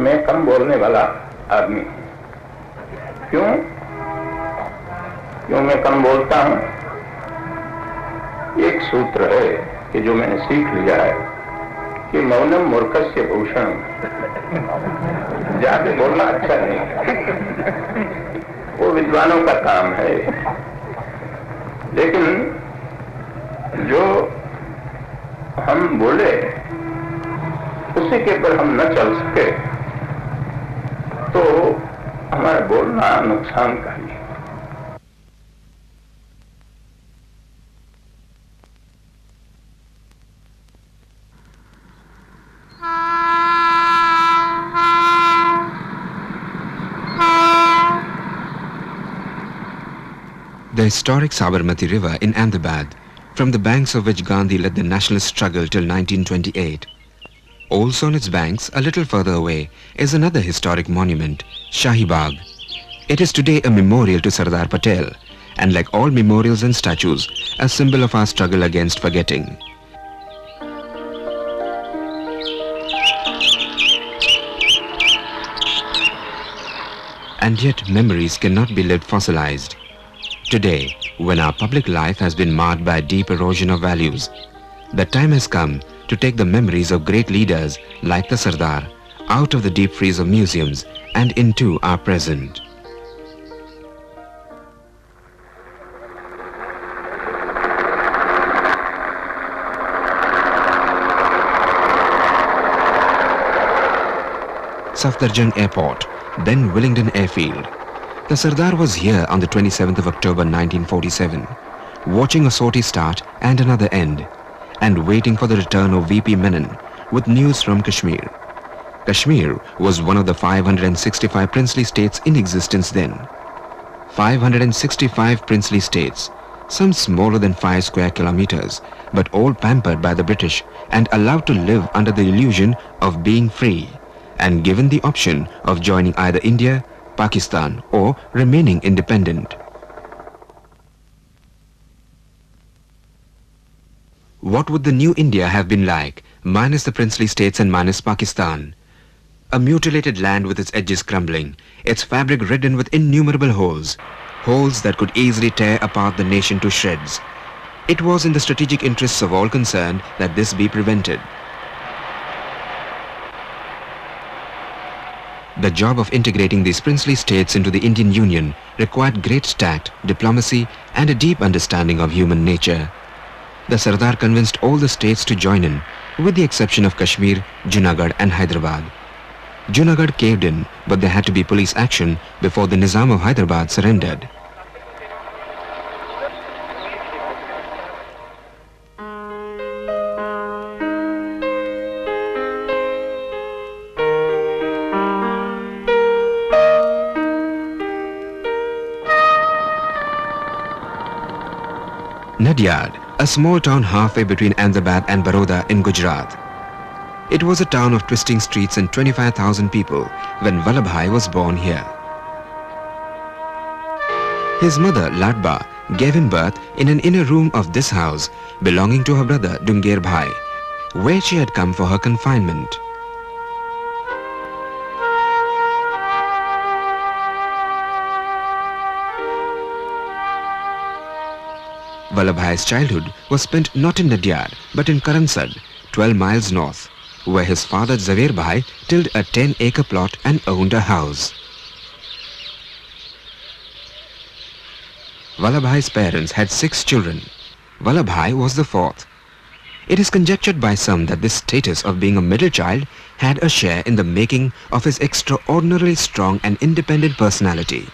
मैं कम बोलने वाला आदमी हूं। क्यों मैं कम बोलता हूं? एक सूत्र है कि जो मैंने सीख लिया है कि मौनम मूर्खस्य भूषणम। ज्यादा बोलना अच्छा नहीं, वो विद्वानों का काम है। लेकिन जो हम बोले उसी के पर हम न चल सके तो हमारा बोलना नुकसानकारी है। The historic Sabarmati River in Ahmedabad, from the banks of which Gandhi led the nationalist struggle till 1928. Also on its banks, a little further away, is another historic monument, Shahi Bagh. It is today a memorial to Sardar Patel, and like all memorials and statues, a symbol of our struggle against forgetting. And yet memories cannot be lived fossilized. Today, when our public life has been marred by a deep erosion of values, the time has come to take the memories of great leaders like the Sardar out of the deep freeze of museums and into our present. Safdarjung Airport, then Willingdon Airfield. The Sardar was here on the 27th of October 1947, watching a sortie start and another end, and waiting for the return of VP Menon with news from Kashmir. Kashmir was one of the 565 princely states in existence then. 565 princely states, some smaller than 5 square kilometers, but all pampered by the British and allowed to live under the illusion of being free, and given the option of joining either India, Pakistan or remaining independent. What would the new India have been like, minus the princely states and minus Pakistan? A mutilated land with its edges crumbling, its fabric ridden with innumerable holes, holes that could easily tear apart the nation to shreds. It was in the strategic interests of all concerned that this be prevented. The job of integrating these princely states into the Indian Union required great tact, diplomacy and a deep understanding of human nature. The Sardar convinced all the states to join in, with the exception of Kashmir, Junagadh and Hyderabad. Junagadh caved in, but there had to be police action before the Nizam of Hyderabad surrendered. Nadyad, a small town halfway between Ahmedabad and Baroda in Gujarat. It was a town of twisting streets and 25,000 people when Vallabhbhai was born here. His mother, Ladba, gave him birth in an inner room of this house belonging to her brother Dungair Bhai, where she had come for her confinement. Vallabhbhai's childhood was spent not in Nadyad but in Karansad, 12 miles north, where his father Zaver Bhai tilled a 10-acre plot and owned a house. Vallabhbhai's parents had 6 children. Vallabhbhai was the 4th. It is conjectured by some that this status of being a middle child had a share in the making of his extraordinarily strong and independent personality.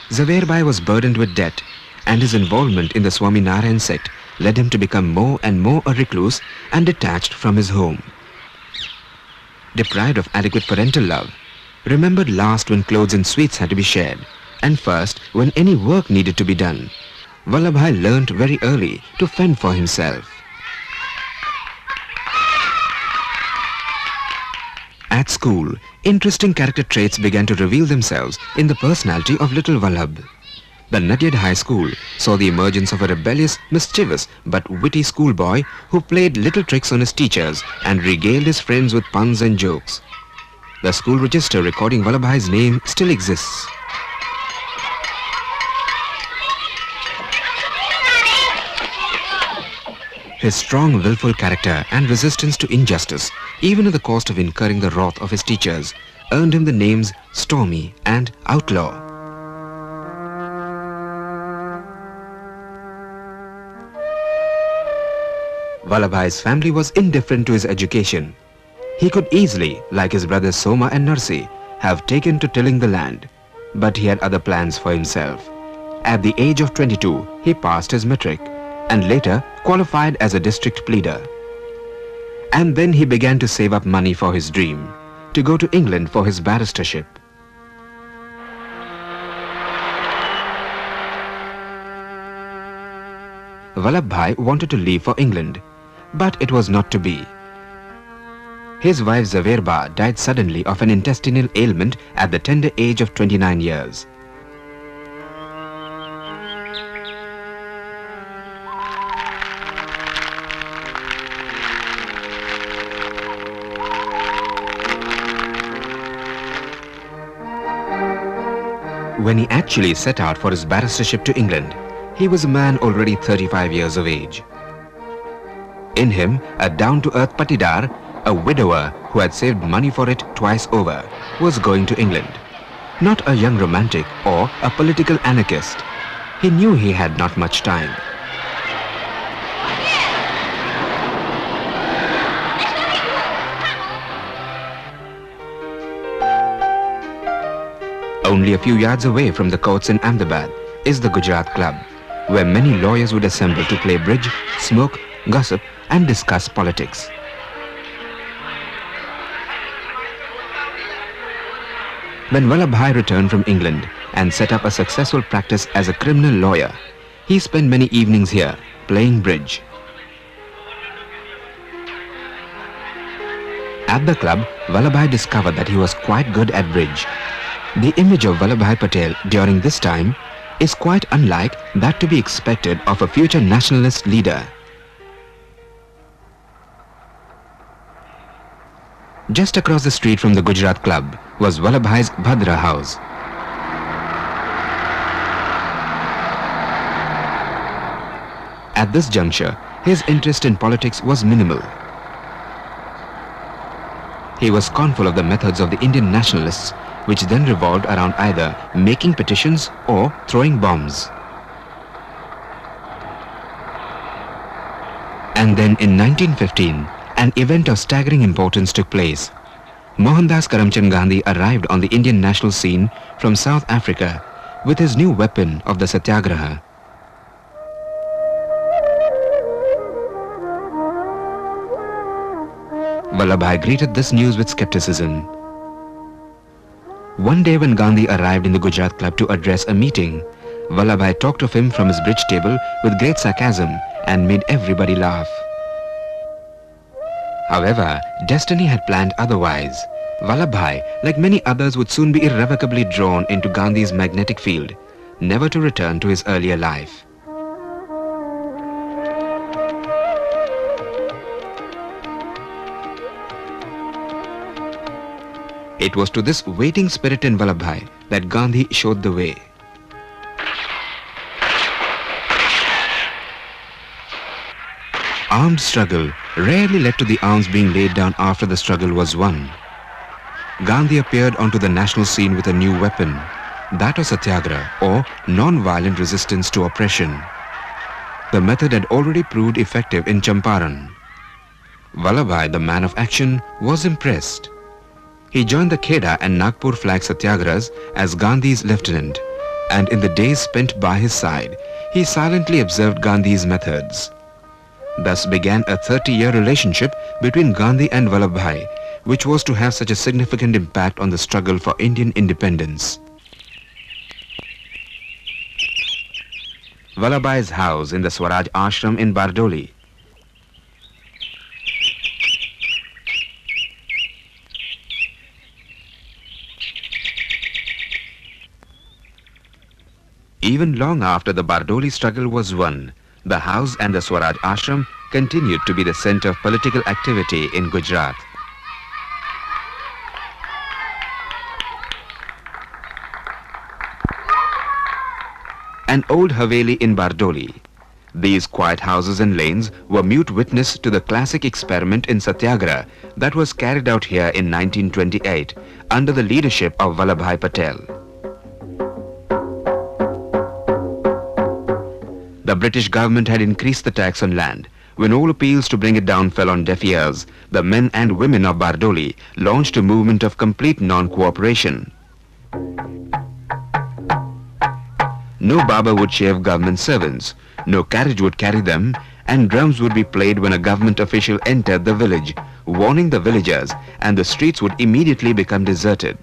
Zaver Bhai was burdened with debt, and his involvement in the Swaminarayan sect led him to become more and more a recluse and detached from his home. Deprived of adequate parental love, remembered last when clothes and sweets had to be shared, and first when any work needed to be done, Vallabhbhai learnt very early to fend for himself. At school, interesting character traits began to reveal themselves in the personality of little Vallabh. the Nadyad High School saw the emergence of a rebellious, mischievous but witty schoolboy who played little tricks on his teachers and regaled his friends with puns and jokes. The school register recording Vallabhbhai's name still exists. His strong, willful character and resistance to injustice, even at the cost of incurring the wrath of his teachers, earned him the names Stormy and Outlaw. Vallabhbhai's family was indifferent to his education. He could easily, like his brothers Soma and Narsi, have taken to tilling the land, but he had other plans for himself. At the age of 22, he passed his matric and later qualified as a district pleader. And then he began to save up money for his dream, to go to England for his barristership. Vallabhbhai wanted to leave for England, but it was not to be. His wife Zaverba died suddenly of an intestinal ailment at the tender age of 29 years. When he actually set out for his barristership to England, he was a man already 35 years of age. In him, a down-to-earth patidar, a widower who had saved money for it twice over, was going to England. Not a young romantic or a political anarchist. He knew he had not much time. Only a few yards away from the courts in Ahmedabad is the Gujarat Club, where many lawyers would assemble to play bridge, smoke, gossip and discuss politics. When Vallabhbhai returned from England and set up a successful practice as a criminal lawyer, he spent many evenings here playing bridge. At the club, Vallabhbhai discovered that he was quite good at bridge. The image of Vallabhbhai Patel during this time is quite unlike that to be expected of a future nationalist leader. Just across the street from the Gujarat Club was Vallabhbhai's Bhadra house. At this juncture, his interest in politics was minimal. He was scornful of the methods of the Indian nationalists, which then revolved around either making petitions or throwing bombs. And then in 1915, an event of staggering importance took place. Mohandas Karamchand Gandhi arrived on the Indian national scene from South Africa with his new weapon of the Satyagraha. Vallabhbhai greeted this news with skepticism. One day when Gandhi arrived in the Gujarat Club to address a meeting, Vallabhbhai talked of him from his bridge table with great sarcasm and made everybody laugh. However, destiny had planned otherwise. Vallabhbhai, like many others, would soon be irrevocably drawn into Gandhi's magnetic field, never to return to his earlier life. It was to this waiting spirit in Vallabhbhai that Gandhi showed the way. Armed struggle rarely led to the arms being laid down after the struggle was won. Gandhi appeared onto the national scene with a new weapon, that of Satyagraha, or non-violent resistance to oppression. The method had already proved effective in Champaran. Vallabhbhai, the man of action, was impressed. He joined the Kheda and Nagpur flag satyagrahas as Gandhi's lieutenant, and in the days spent by his side, he silently observed Gandhi's methods. Thus began a 30-year relationship between Gandhi and Vallabhbhai, which was to have such a significant impact on the struggle for Indian independence. Vallabhbhai's house in the Swaraj Ashram in Bardoli. Even long after the Bardoli struggle was won, the house and the Swaraj ashram continued to be the center of political activity in Gujarat. An old Haveli in Bardoli. These quiet houses and lanes were mute witness to the classic experiment in Satyagraha that was carried out here in 1928 under the leadership of Vallabhbhai Patel. The British government had increased the tax on land. When all appeals to bring it down fell on deaf ears, the men and women of Bardoli launched a movement of complete non-cooperation. No barber would shave government servants, no carriage would carry them, and drums would be played when a government official entered the village, warning the villagers, and the streets would immediately become deserted.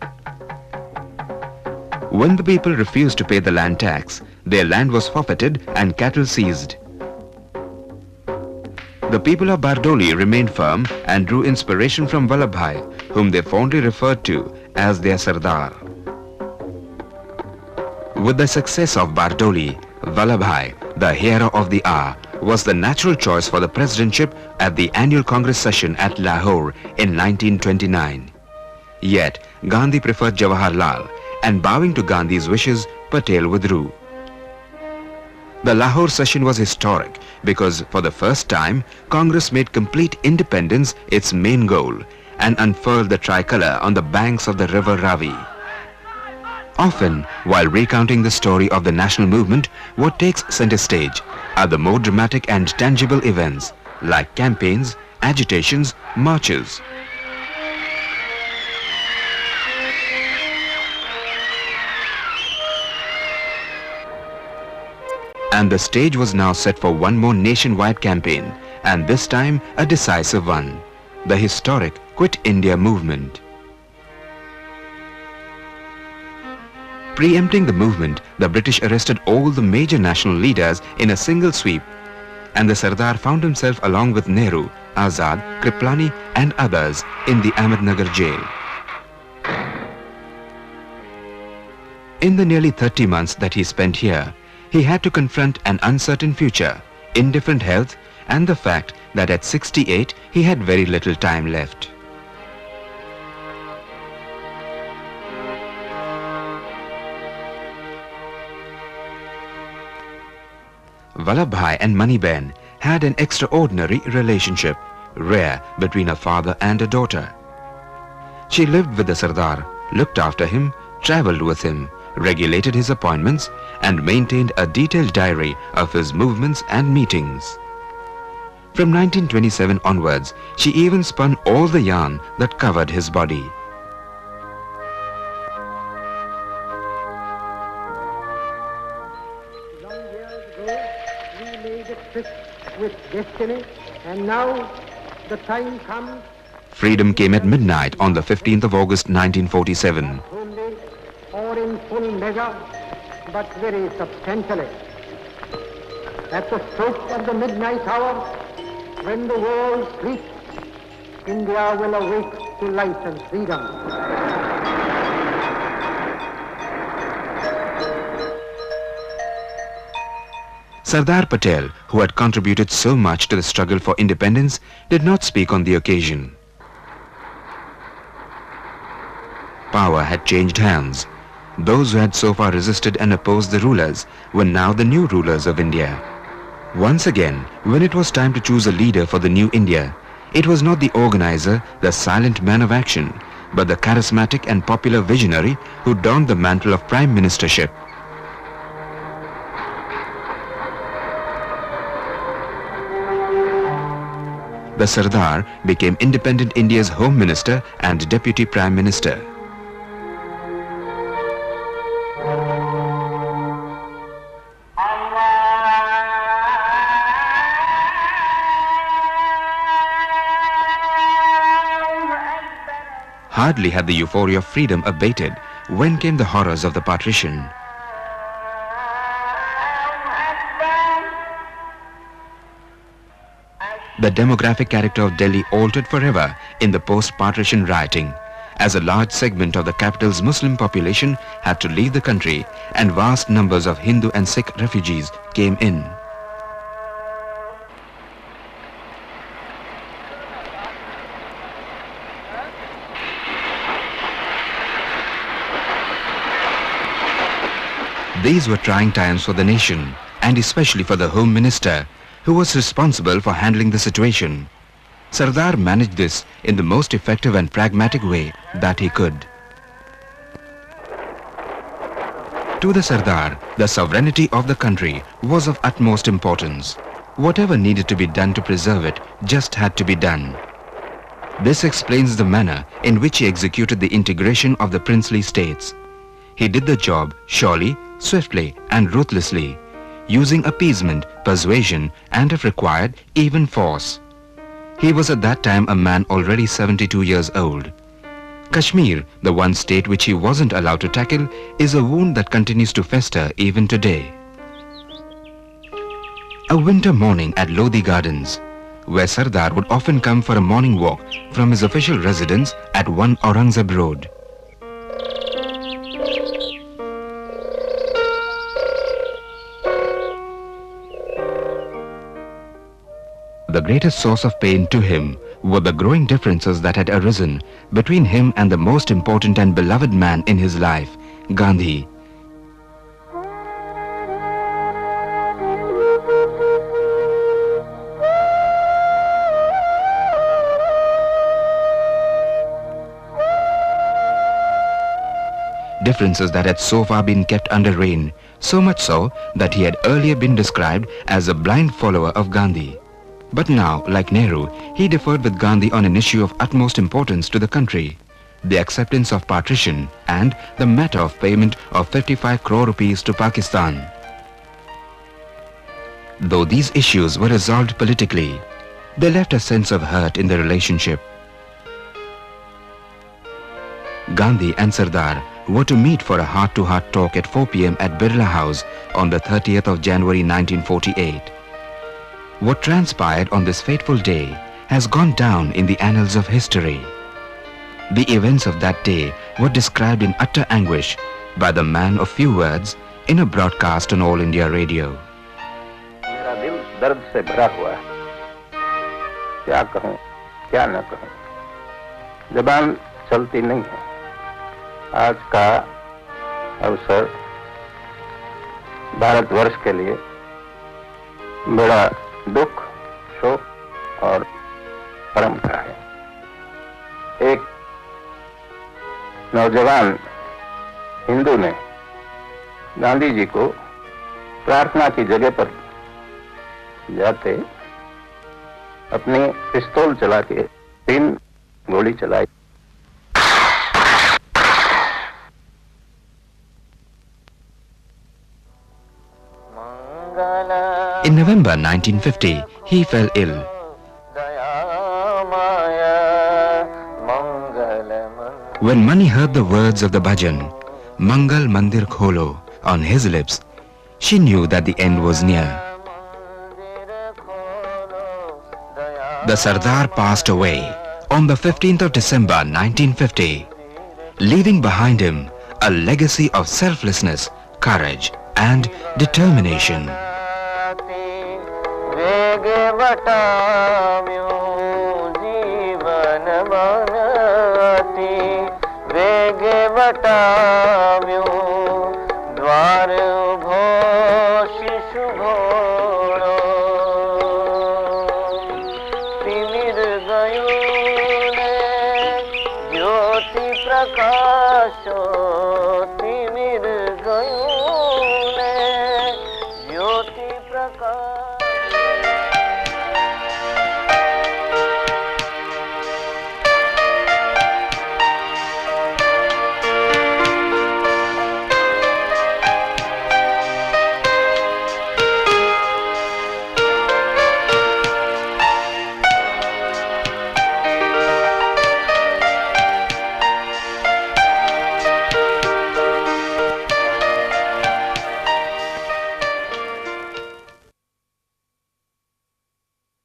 When the people refused to pay the land tax, their land was forfeited and cattle seized. The people of Bardoli remained firm and drew inspiration from Vallabhbhai, whom they fondly referred to as their Sardar. With the success of Bardoli, Vallabhbhai, the hero of the hour, was the natural choice for the presidentship at the annual Congress session at Lahore in 1929. Yet, Gandhi preferred Jawaharlal, and bowing to Gandhi's wishes, Patel withdrew. The Lahore session was historic because for the first time, Congress made complete independence its main goal and unfurled the tricolour on the banks of the river Ravi. Often, while recounting the story of the national movement, what takes center stage are the more dramatic and tangible events like campaigns, agitations, marches. And the stage was now set for one more nationwide campaign, and this time a decisive one, the historic Quit India movement. Preempting the movement, the British arrested all the major national leaders in a single sweep, and the Sardar found himself along with Nehru, Azad, Kriplani and others in the Ahmednagar jail. In the nearly 30 months that he spent here, he had to confront an uncertain future, indifferent health, and the fact that at 68 he had very little time left. Vallabhbhai and Maniben had an extraordinary relationship, rare between a father and a daughter. She lived with the Sardar, looked after him, travelled with him, regulated his appointments, and maintained a detailed diary of his movements and meetings. From 1927 onwards, she even spun all the yarn that covered his body. Long years ago, we made a tryst with destiny, and now the time comes. Freedom came at midnight on the 15th of August 1947. Only or in full measure, but very substantially. At the stroke of the midnight hour, when the world sleeps, India will awake to life and freedom. Sardar Patel, who had contributed so much to the struggle for independence, did not speak on the occasion. Power had changed hands. Those who had so far resisted and opposed the rulers were now the new rulers of India. Once again, when it was time to choose a leader for the new India, it was not the organizer, the silent man of action, but the charismatic and popular visionary who donned the mantle of prime ministership. The Sardar became independent India's Home Minister and Deputy Prime Minister. Hardly had the euphoria of freedom abated when came the horrors of the partition. The demographic character of Delhi altered forever in the post-partition rioting, as a large segment of the capital's Muslim population had to leave the country and vast numbers of Hindu and Sikh refugees came in. These were trying times for the nation, and especially for the Home Minister, who was responsible for handling the situation. Sardar managed this in the most effective and pragmatic way that he could. To the Sardar, the sovereignty of the country was of utmost importance. Whatever needed to be done to preserve it just had to be done. This explains the manner in which he executed the integration of the princely states. He did the job surely, swiftly and ruthlessly, using appeasement, persuasion and, if required, even force. He was at that time a man already 72 years old. Kashmir, the one state which he wasn't allowed to tackle, is a wound that continues to fester even today. A winter morning at Lodi Gardens, where Sardar would often come for a morning walk from his official residence at 1 Aurangzeb Road. The greatest source of pain to him were the growing differences that had arisen between him and the most important and beloved man in his life, Gandhi. Differences that had so far been kept under rein, so much so that he had earlier been described as a blind follower of Gandhi. But now, like Nehru, he differed with Gandhi on an issue of utmost importance to the country, the acceptance of partition and the matter of payment of 55 crore rupees to Pakistan. Though these issues were resolved politically, they left a sense of hurt in the relationship. Gandhi and Sardar were to meet for a heart-to-heart talk at 4 p.m. at Birla House on the 30th of January 1948. What transpired on this fateful day has gone down in the annals of history. The events of that day were described in utter anguish by the man of few words in a broadcast on All India Radio. मेरा दिल दर्द से भरा हुआ है, क्या कहूँ, क्या न कहूँ, ज़बान चलती नहीं है। आज का अवसर भारतवर्ष के लिए बड़ा दुख, शोक और परम का है। एक नौजवान हिंदू ने गांधी जी को प्रार्थना की जगह पर जाते अपनी पिस्तौल चला के 3 गोली चलाई। In November 1950, he fell ill. When Mani heard the words of the bhajan, Mangal Mandir Kholo, on his lips, she knew that the end was near. The Sardar passed away on the 15th of December 1950, leaving behind him a legacy of selflessness, courage and determination. प्रकाशो तिमिर गयो